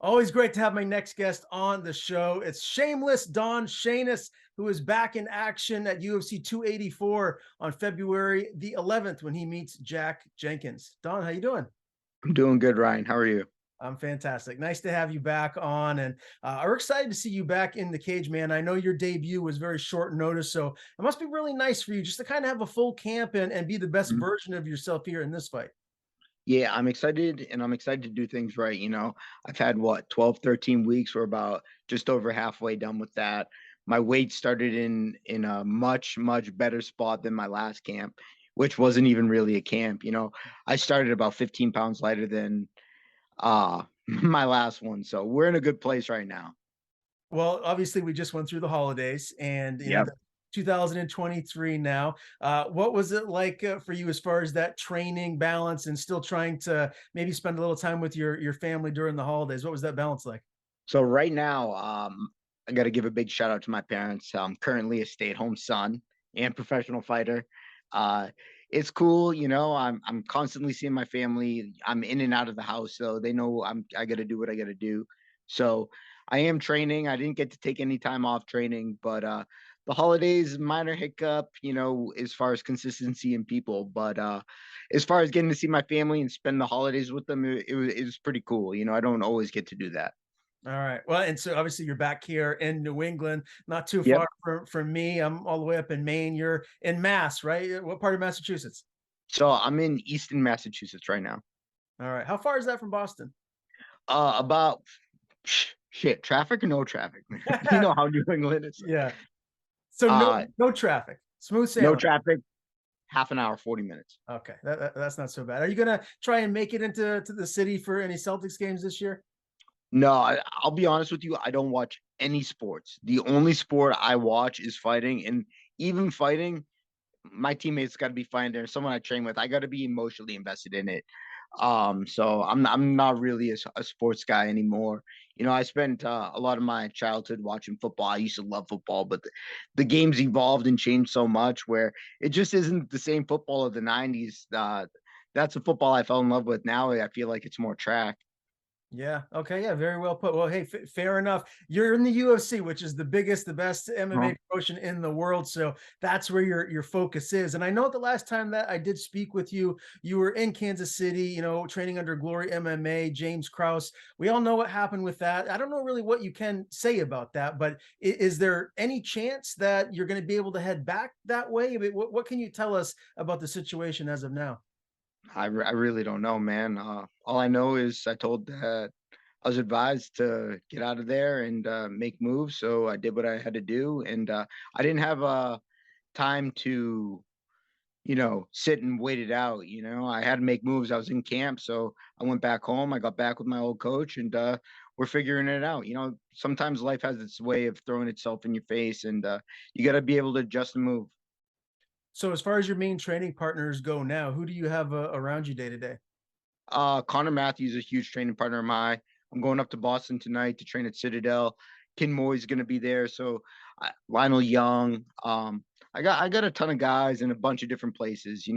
Always great to have my next guest on the show. It's Shameless Don Shainis, who is back in action at UFC 284 on February the 11th when he meets Jack Jenkins. Don, how you doing? I'm doing good, Ryan. How are you? I'm fantastic. Nice to have you back on, and we're excited to see you back in the cage, man. I know your debut was very short notice, so it must be really nice for you just to kind of have a full camp and be the best Mhm. version of yourself here in this fight. Yeah, I'm excited and I'm excited to do things right. I've had what, 12, 13 weeks. We're about just over halfway done with that. My weight started in a much, much better spot than my last camp, which wasn't even really a camp. I started about 15 pounds lighter than my last one. So we're in a good place right now. Well, obviously, we just went through the holidays, and Yep. the 2023 now. What was it like for you as far as that training balance and still trying to maybe spend a little time with your family during the holidays? What was that balance like? So right now, I got to give a big shout out to my parents. I'm currently a stay-at-home son and professional fighter. Uh, it's cool, I'm constantly seeing my family. I'm in and out of the house, so they know I got to do what I got to do. So I am training. I didn't get to take any time off training, but the holidays minor hiccup, as far as consistency and people. But as far as getting to see my family and spend the holidays with them, it was pretty cool. I don't always get to do that. All right. Well, and so obviously you're back here in New England, not too Yep. far from me. I'm all the way up in Maine. You're in Mass, right? What part of Massachusetts? So I'm in Easton, Massachusetts right now. All right. How far is that from Boston? About shit, traffic or no traffic, man. You know how New England is. Yeah. So Uh, no traffic, smooth no sailing. traffic, half an hour, 40 minutes. Okay, that's not so bad. Are you gonna try and make it into the city for any Celtics games this year? No, I'll be honest with you. I don't watch any sports. The only sport I watch is fighting, and even fighting, my teammates got to be fine. There's someone I train with. I got to be emotionally invested in it. So I'm not really a sports guy anymore. I spent a lot of my childhood watching football. I used to love football, but the game's evolved and changed so much where it just isn't the same football of the '90s. That's the football I fell in love with. Now I feel like it's more track. Yeah. Okay. Yeah. Very well put. Well, hey, fair enough. You're in the UFC, which is the biggest, the best Uh-huh. MMA promotion in the world. So that's where your focus is. And I know the last time that I did speak with you, you were in Kansas City, training under Glory MMA, James Krause. We all know what happened with that. I don't know really what you can say about that, but is there any chance that you're going to be able to head back that way? I mean, what can you tell us about the situation as of now? I really don't know, man. All I know is I told that I was advised to get out of there and make moves, so I did what I had to do, and I didn't have time to sit and wait it out. I had to make moves. I was in camp, so I went back home. I got back with my old coach, and we're figuring it out. Sometimes life has its way of throwing itself in your face, and you got to be able to adjust and move. So as far as your main training partners go now, who do you have around you day to day? Connor Matthews is a huge training partner of mine. I'm going up to Boston tonight to train at Citadel. Ken Moy's going to be there. So Lionel Young. I got a ton of guys in a bunch of different places.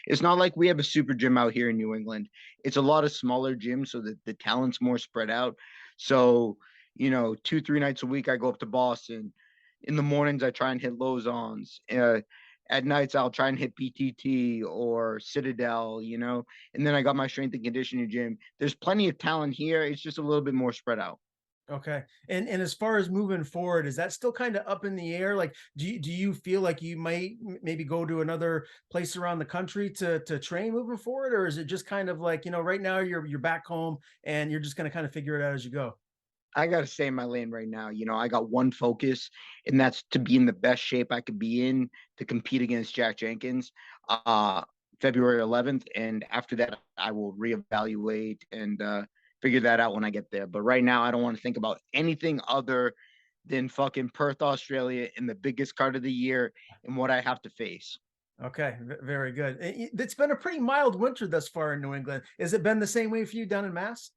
It's not like we have a super gym out here in New England. It's a lot of smaller gyms, so that the talent's more spread out. So 2, 3 nights a week I go up to Boston. In the mornings I try and hit Lozons. At nights I'll try and hit PTT or Citadel. And then I got my strength and conditioning gym. There's plenty of talent here. It's just a little bit more spread out. Okay. And as far as moving forward, is that still kind of up in the air? Like, do you feel like you might maybe go to another place around the country to train moving forward, or is it just kind of like, right now you're back home and you're just going to kind of figure it out as you go? I got to stay in my lane right now. I got one focus, and that's to be in the best shape I could be in to compete against Jack Jenkins, uh, February 11th. And after that, I will reevaluate and figure that out when I get there. But right now, I don't want to think about anything other than fucking Perth, Australia, in the biggest card of the year and what I have to face. Okay, very good. It's been a pretty mild winter thus far in New England. Has it been the same way for you down in Mass?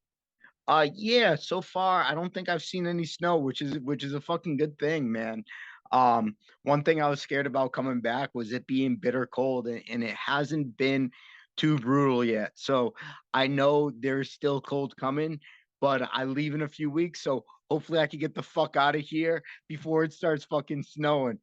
Yeah, so far I don't think I've seen any snow, which is a fucking good thing, man. One thing I was scared about coming back was it being bitter cold, and it hasn't been too brutal yet. So I know there's still cold coming, but I leave in a few weeks, so hopefully I can get the fuck out of here before it starts fucking snowing.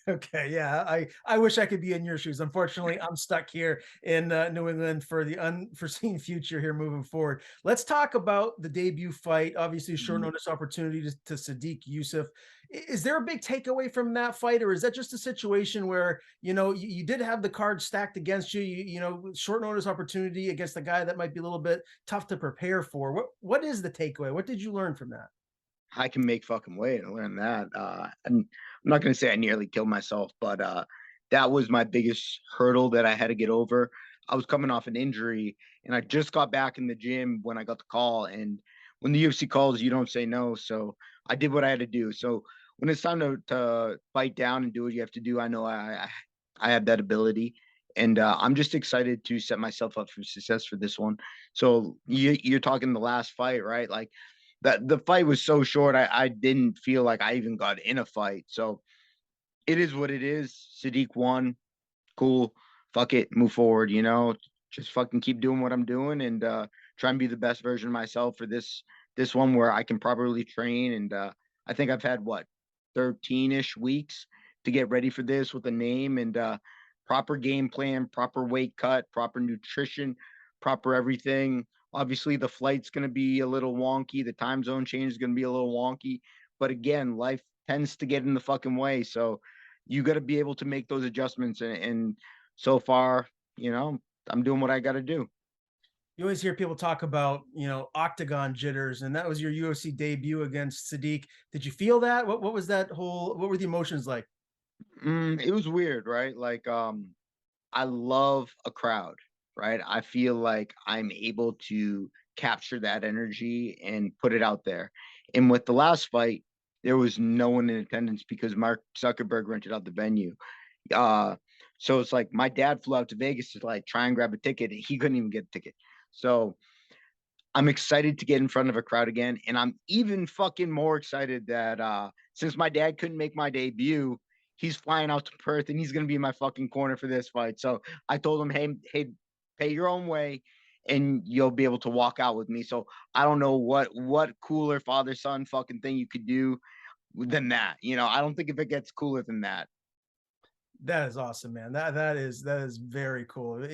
Okay, yeah, I wish I could be in your shoes. Unfortunately, I'm stuck here in New England for the unforeseen future here moving forward. Let's talk about the debut fight. Obviously, short Mhm. notice opportunity to Sadiq Yusuf. Is there a big takeaway from that fight, or is that just a situation where you did have the cards stacked against you? Short notice opportunity against a guy that might be a little bit tough to prepare for. What is the takeaway? What did you learn from that? I can make fucking weight. I learned that. And I'm not gonna say I nearly killed myself, but that was my biggest hurdle that I had to get over. I was coming off an injury, and I just got back in the gym when I got the call. And when the UFC calls, you don't say no. So I did what I had to do. So when it's time to fight down and do what you have to do, I know I have that ability. And I'm just excited to set myself up for success for this one. So you're talking the last fight, right? Like that the fight was so short, I didn't feel like I even got in a fight. So it is what it is. Sadiq won. Cool. Fuck it. Move forward, Just fucking keep doing what I'm doing and try and be the best version of myself for this one where I can properly train. And I think I've had what 13-ish weeks to get ready for this with a name and proper game plan, proper weight cut, proper nutrition, proper everything. Obviously, the flight's going to be a little wonky. The time zone change is going to be a little wonky. But again, life tends to get in the fucking way. So you got to be able to make those adjustments. And so far, you know, I'm doing what I got to do. You always hear people talk about, octagon jitters, and that was your UFC debut against Sadiq. Did you feel that? What was that whole? What were the emotions like? It was weird, right? Like, I love a crowd, right? I feel like I'm able to capture that energy and put it out there. And with the last fight, there was no one in attendance because Mark Zuckerberg rented out the venue. Uh, so it's like my dad flew out to Vegas to like try and grab a ticket, and he couldn't even get a ticket. So I'm excited to get in front of a crowd again, and I'm even fucking more excited that since my dad couldn't make my debut, he's flying out to Perth and he's gonna be in my fucking corner for this fight. So I told him, hey, pay your own way, and you'll be able to walk out with me. So I don't know what cooler father son fucking thing you could do than that. I don't think if it gets cooler than that. That is awesome, man. That is very cool.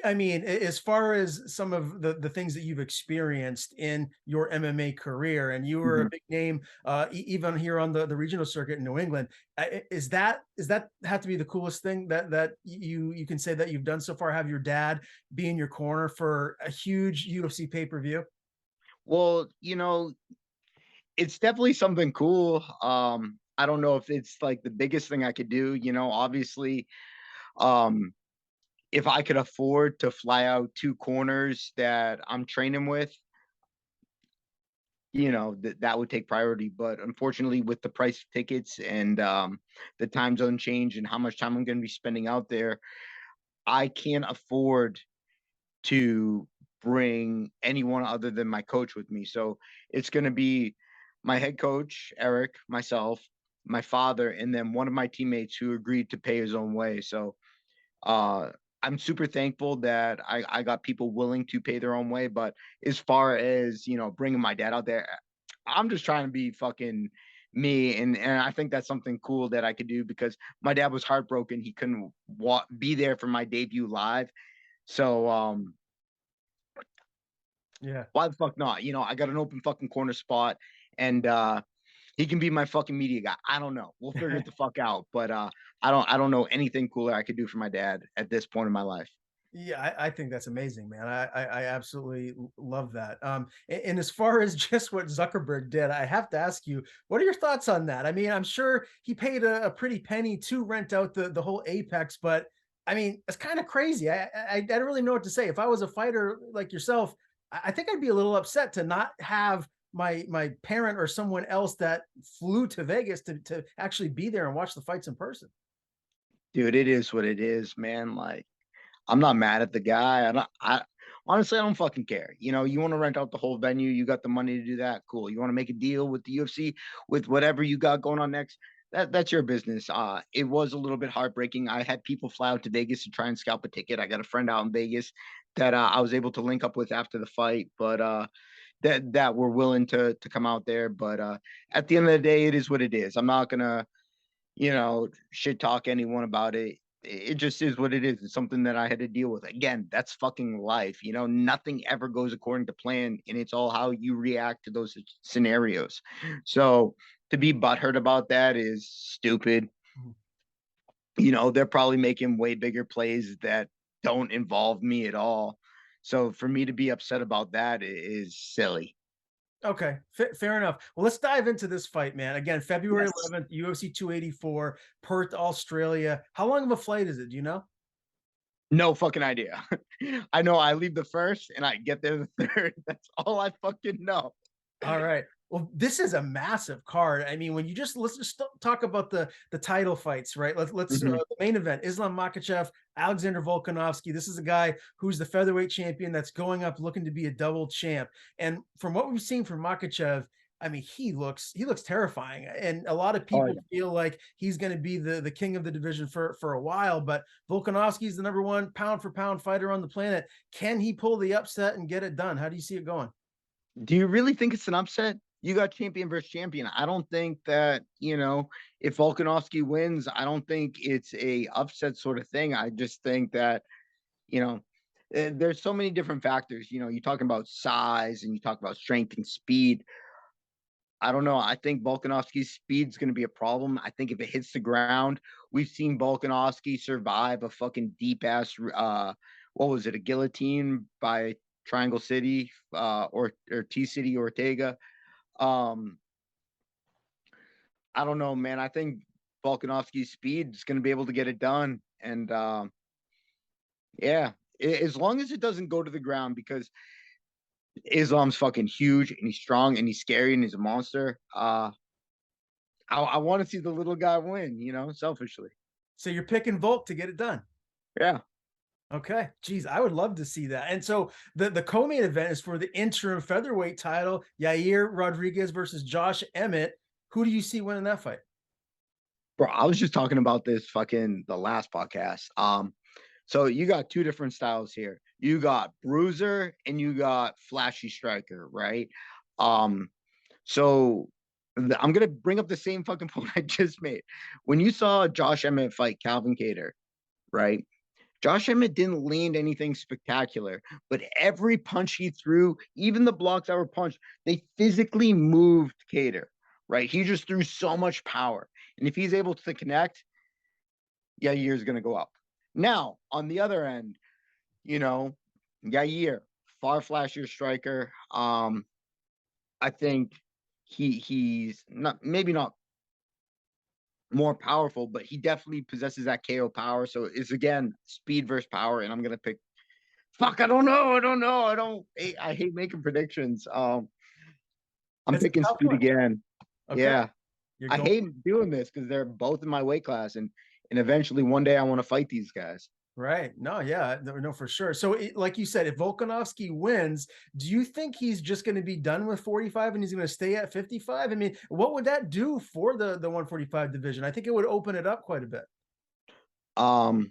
I mean, as far as some of the things that you've experienced in your MMA career, and you were a Mhm. big name, even here on the regional circuit in New England. Is that have to be the coolest thing that you can say that you've done so far? Have your dad be in your corner for a huge UFC pay per view? Well, it's definitely something cool. I don't know if it's like the biggest thing I could do, obviously, um, if I could afford to fly out 2 corners that I'm training with, that would take priority, but unfortunately, with the price of tickets and, the time zone change and how much time I'm gonna be spending out there, I can't afford to bring anyone other than my coach with me. So it's going to be my head coach, Eric, myself, my father, and then one of my teammates who agreed to pay his own way. So uh, I'm super thankful that I got people willing to pay their own way. But as far as, bringing my dad out there, I'm just trying to be fucking me. And I think that's something cool that I could do because my dad was heartbroken. He couldn't be there for my debut live. So, Yeah. why the fuck not? I got an open fucking corner spot and he can be my fucking media guy. I don't know. We'll figure it the fuck out. But I don't know anything cooler I could do for my dad at this point in my life. Yeah, I think that's amazing, man. I absolutely love that. And as far as just what Zuckerberg did, I have to ask you, what are your thoughts on that? I mean, I'm sure he paid a pretty penny to rent out the whole Apex, but I mean, it's kind of crazy. I don't really know what to say. If I was a fighter like yourself, I think I'd be a little upset to not have my parent or someone else that flew to Vegas to actually be there and watch the fights in person. Dude, it is what it is, man. Like I'm not mad at the guy. I honestly I don't fucking care. You want to rent out the whole venue, you got the money to do that. Cool. You want to make a deal with the UFC with whatever you got going on next. That's your business. It was a little bit heartbreaking. I had people fly out to Vegas to try and scalp a ticket. I got a friend out in Vegas that I was able to link up with after the fight, but that were willing to come out there. But at the end of the day, it is what it is. I'm not gonna, shit talk anyone about it. It just is what it is. It's something that I had to deal with. Again, that's fucking life. Nothing ever goes according to plan, and it's all how you react to those scenarios. So to be butthurt about that is stupid. Mhm. They're probably making way bigger plays that don't involve me at all. So for me to be upset about that is silly. Okay, fair enough. Well, let's dive into this fight, man. Again, February Yes. 11th, UFC 284, Perth, Australia. How long of a flight is it? Do you know? No fucking idea. I know I leave the first and I get there the third. That's all I fucking know. All right. Well, this is a massive card. I mean, when you just let's just talk about the title fights, right? Let's Mhm. the main event: Islam Makhachev, Alexander Volkanovski. This is a guy who's the featherweight champion that's going up looking to be a double champ. And from what we've seen from Makhachev, I mean, he looks terrifying, and a lot of Oh, people yeah. feel like he's going to be the king of the division for a while. But Volkanovski is the number one pound for pound fighter on the planet. Can he pull the upset and get it done? How do you see it going? Do you really think it's an upset? You got champion versus champion. I don't think that, if Volkanovski wins, I don't think it's a upset sort of thing. I just think that, you know, there's so many different factors. You're talking about size and you talk about strength and speed. I don't know. I think Volkanovski's speed is going to be a problem. I think if it hits the ground, we've seen Volkanovski survive a fucking deep ass, what was it, a guillotine by Triangle City, or T City Ortega. Um, I don't know, man. I think Volkanovski's speed is going to be able to get it done, and yeah, as long as it doesn't go to the ground, because Islam's fucking huge and he's strong and he's scary and he's a monster. I want to see the little guy win, selfishly. So you're picking Volk to get it done. Yeah. Okay. Geez, I would love to see that. And so the co-main event is for the interim featherweight title, Yair Rodriguez versus Josh Emmett. Who do you see winning that fight? Bro, I was just talking about this fucking the last podcast. So you got two different styles here. You got bruiser and you got flashy striker, right? Um, so I'm gonna bring up the same fucking point I just made. When you saw Josh Emmett fight Calvin Cater, right? Josh Emmett didn't land anything spectacular, but every punch he threw, even the blocks that were punched, they physically moved Cater, right? He just threw so much power. And if he's able to connect, Yair's going to go up. Now, on the other end, you know, Yair, far flashier striker. I think he's not, maybe not more powerful, but he definitely possesses that KO power. So it's again speed versus power, and I'm gonna pick. Fuck, I don't know. I don't know. I hate making predictions. I'm It's a picking tough speed one. again. Okay. Yeah, You're I going hate doing this because they're both in my weight class, and eventually one day I want to fight these guys. right. No, yeah, no, for sure. So, like you said, if Volkanovski wins, do you think he's just going to be done with 45 and he's going to stay at 55? I mean, what would that do for the 145 division? I think it would open it up quite a bit. Um,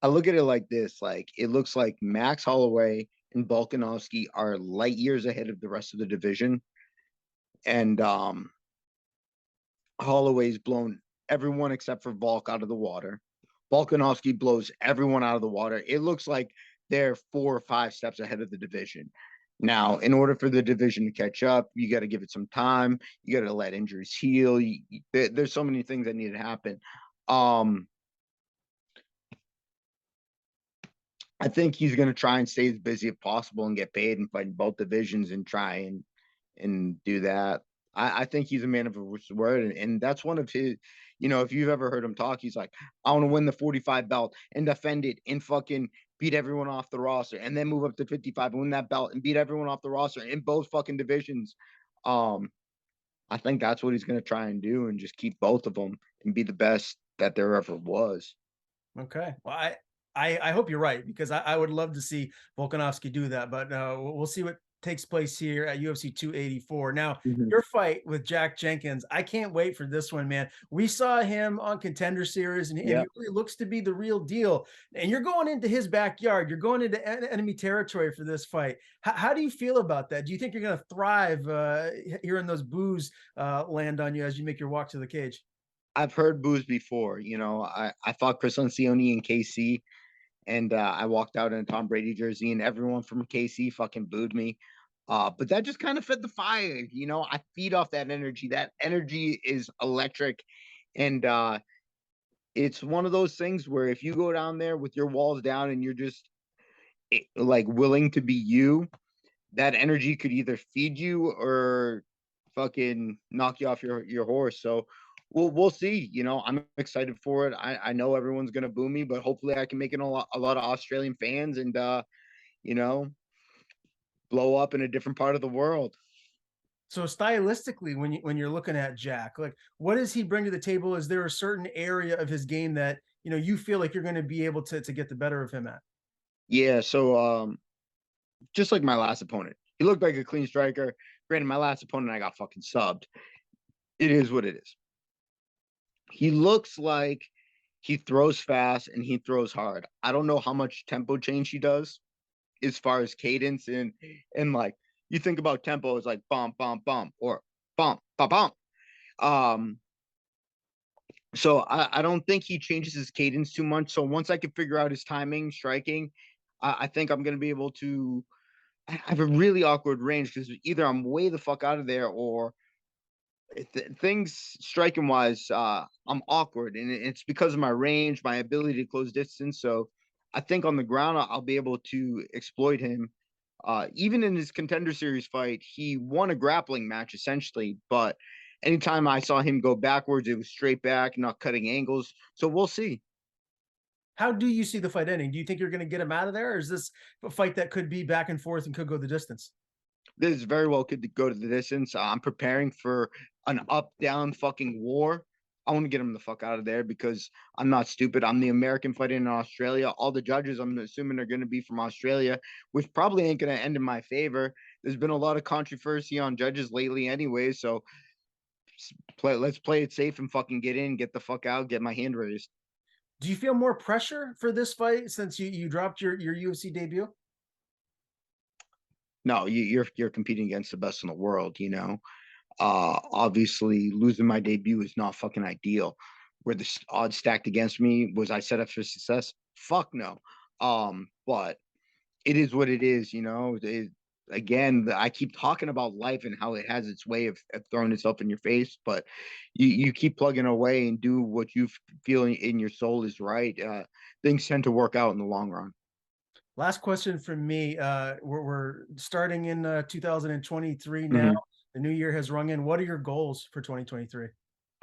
I look at it like this: like it looks like Max Holloway and Volkanovski are light years ahead of the rest of the division, and Holloway's blown everyone except for Volk out of the water. Volkanovski blows everyone out of the water. It looks like they're 4 or 5 steps ahead of the division. Now, in order for the division to catch up, you got to give it some time. You got to let injuries heal. There's so many things that need to happen. Um, I think he's going to try and stay as busy as possible and get paid and fight in both divisions and try and do that. I think he's a man of his word, and that's one of his. If you've ever heard him talk, he's like, I want to win the 45 belt and defend it and fucking beat everyone off the roster, and then move up to 55 and win that belt and beat everyone off the roster in both fucking divisions. Um, I think that's what he's going to try and do, and just keep both of them and be the best that there ever was. Okay. Well, I hope you're right because I would love to see Volkanovski do that, but we'll see what takes place here at UFC 284. Now, Mhm. your fight with Jack Jenkins, I can't wait for this one, man. We saw him on Contender Series, and he Yeah. really looks to be the real deal. And you're going into his backyard. You're going into enemy territory for this fight. How do you feel about that? Do you think you're going to thrive hearing those boos land on you as you make your walk to the cage? I've heard boos before. I fought Chris Lencioni in KC, and I walked out in a Tom Brady jersey, and everyone from KC fucking booed me. But that just kind of fed the fire. I feed off that energy. That energy is electric, and it's one of those things where if you go down there with your walls down and you're just like willing to be you, that energy could either feed you or fucking knock you off your horse. So we'll see. I'm excited for it. I know everyone's gonna boo me, but hopefully I can make it a lot of Australian fans and you know, blow up in a different part of the world. So stylistically, when you're looking at Jack, like what does he bring to the table? Is there a certain area of his game that you feel like you're going to be able to get the better of him at? Yeah, so just like my last opponent. He looked like a clean striker. Granted, my last opponent I got fucking subbed. It is what it is. He looks like he throws fast and he throws hard. I don't know how much tempo change he does as far as cadence and like you think about tempo as like bump bump bump or bump bump bump. Um, so I don't think he changes his cadence too much. So once I can figure out his timing, striking, I think I'm gonna be able to. I have a really awkward range because either I'm way the fuck out of there or things striking wise, I'm awkward, and it's because of my range, my ability to close distance. So I think on the ground, I'll be able to exploit him. Even in his contender series fight, he won a grappling match essentially, but anytime I saw him go backwards, it was straight back, not cutting angles. So we'll see. How do you see the fight ending? Do you think you're going to get him out of there, or is this a fight that could be back and forth and could go the distance? This very well could go to the distance. I'm preparing for an up down fucking war. I want to get him the fuck out of there because I'm not stupid. I'm the American fighting in Australia. All the judges, I'm assuming, are going to be from Australia, which probably ain't going to end in my favor. There's been a lot of controversy on judges lately, anyway. So let's play it safe and fucking get in, get the fuck out, get my hand raised. Do you feel more pressure for this fight since you dropped your UFC debut? No, you're competing against the best in the world. Obviously, losing my debut is not fucking ideal. Where the odds stacked against me, was I set up for success? Fuck no. But it is what it is. Again, I keep talking about life and how it has its way of throwing itself in your face, but you keep plugging away and do what you feel in your soul is right. Things tend to work out in the long run. Last question from me. We're starting in 2023 now. Mhm. The new year has rung in. What are your goals for 2023?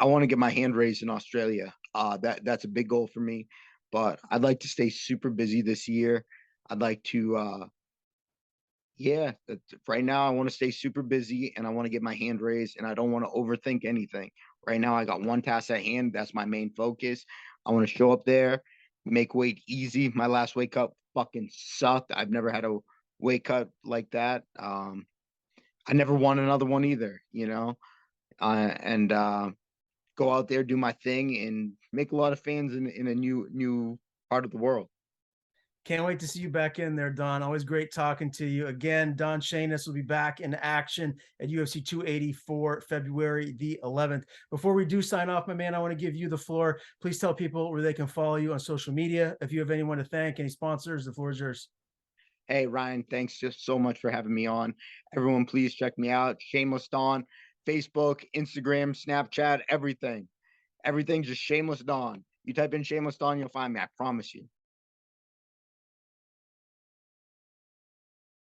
I want to get my hand raised in Australia. That's a big goal for me, but I'd like to stay super busy this year. I'd like to, yeah. Right now, I want to stay super busy and I want to get my hand raised, and I don't want to overthink anything. Right now, I got one task at hand. That's my main focus. I want to show up there, make weight easy. My last weight cut fucking sucked. I've never had a weight cut like that. I never want another one either. And go out there, do my thing, and make a lot of fans in a new part of the world. Can't wait to see you back in there, Don. Always great talking to you. Again, Don Shainis will be back in action at UFC 284, February the 11th. Before we do sign off, my man, I want to give you the floor. Please tell people where they can follow you on social media. If you have anyone to thank, any sponsors, the floor is yours. Hey Ryan, thanks just so much for having me on. Everyone, please check me out. Shameless Dawn, Facebook, Instagram, Snapchat, everything. Everything's just Shameless Dawn. You type in Shameless Dawn, you'll find me. I promise you.